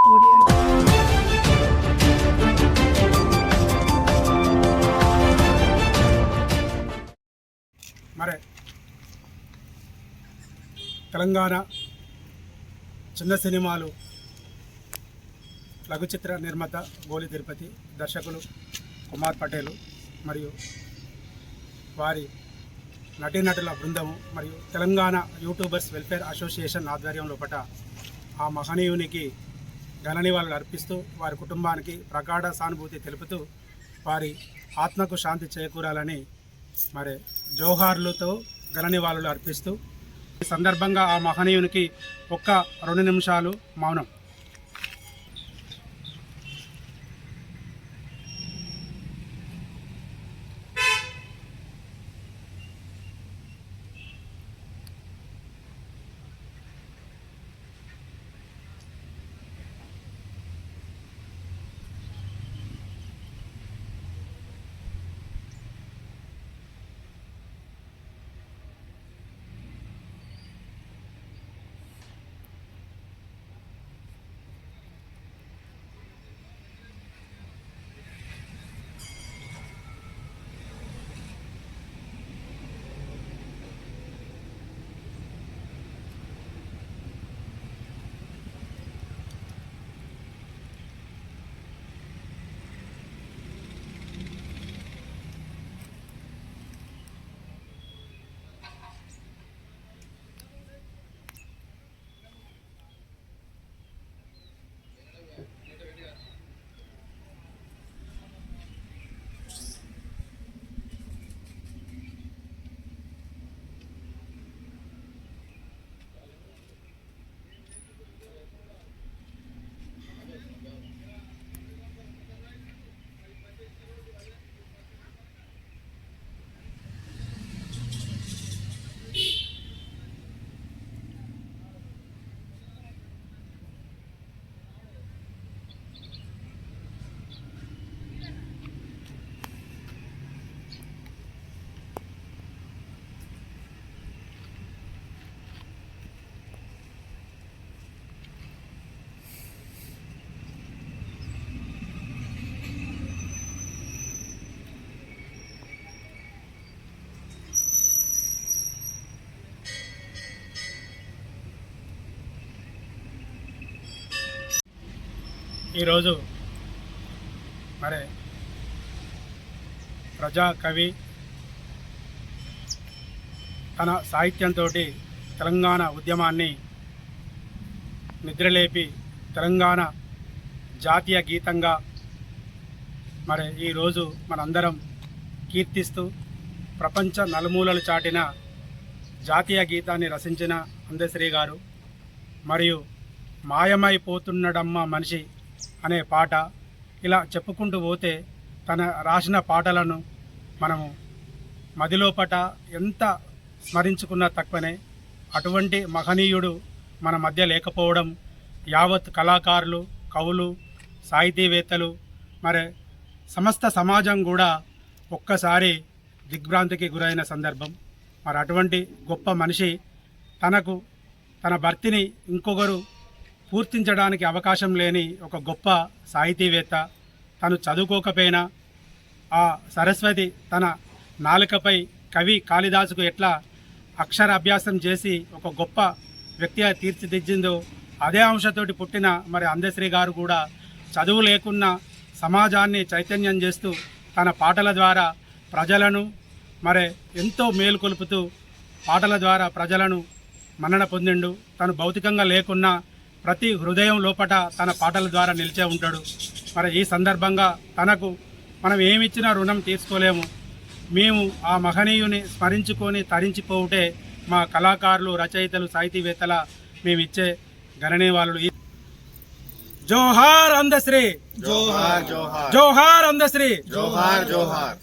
మరి తెలంగాణ చిన్న సినిమాలు లఘు చిత్ర నిర్మాత గోలి తిరుపతి, దర్శకులు కుమార్ పటేలు మరియు వారి నటీనటుల బృందము మరియు తెలంగాణ యూట్యూబర్స్ వెల్ఫేర్ అసోసియేషన్ ఆధ్వర్యంలో పట ఆ మహనీయునికి ఘన నివాళులు అర్పిస్తూ వారి కుటుంబానికి ప్రగాఢ సానుభూతి తెలుపుతూ వారి ఆత్మకు శాంతి చేకూరాలని మరి జోహార్లతో ఘన నివాళులు అర్పిస్తూ ఈ సందర్భంగా ఆ మహనీయునికి ఒక్క 2 నిమిషాలు మౌనం. ఈరోజు మరి ప్రజా కవి తన సాహిత్యంతో తెలంగాణ ఉద్యమాన్ని నిద్రలేపి తెలంగాణ జాతీయ గీతంగా మరి ఈరోజు మనందరం కీర్తిస్తూ ప్రపంచ నలుమూలలు చాటిన జాతీయ గీతాన్ని రచించిన అందశ్రీ గారు మరియు మాయమైపోతున్నడమ్మ మనిషి అనే పాట, ఇలా చెప్పుకుంటూ పోతే తన రాసిన పాటలను మనము మదిలోపట ఎంత స్మరించుకున్నా తక్కువనే. అటువంటి మహనీయుడు మన మధ్య లేకపోవడం యావత్ కళాకారులు, కవులు, సాహితీవేత్తలు మరి సమస్త సమాజం కూడా ఒక్కసారి దిగ్భ్రాంతికి గురైన సందర్భం. మరి అటువంటి గొప్ప మనిషి తన భర్తని ఇంకొకరు పూర్తించడానికి అవకాశం లేని ఒక గొప్ప సాహితీవేత్త. తను చదువుకోకపోయినా ఆ సరస్వతి తన నాలుకపై కవి కాళిదాసుకు ఎట్లా అక్షర అభ్యాసం చేసి ఒక గొప్ప వ్యక్తిగా తీర్చిదిద్దిందో అదే అంశతోటి పుట్టిన మరి అందశ్రీ గారు కూడా చదువు లేకున్నా సమాజాన్ని చైతన్యం చేస్తూ తన పాటల ద్వారా ప్రజలను మరి ఎంతో మేలుకొలుపుతూ పాటల ద్వారా ప్రజలను మన్నన పొందిండు. తను భౌతికంగా లేకున్నా ప్రతి హృదయం లోపట తన పాటల ద్వారా నిలిచే ఉంటాడు. మరి ఈ సందర్భంగా తనకు మనం ఏమిచ్చినా రుణం తీర్చుకోలేము. మేము ఆ మహనీయుని స్మరించుకొని తరించిపోవుటే మా కళాకారులు, రచయితలు, సాహితీవేత్తల మేమిచ్చే గణనీయాలు. జోహార్ అందశ్రీ, జోహార్ జోహార్, జోహార్ అందశ్రీ, జోహార్ జోహార్.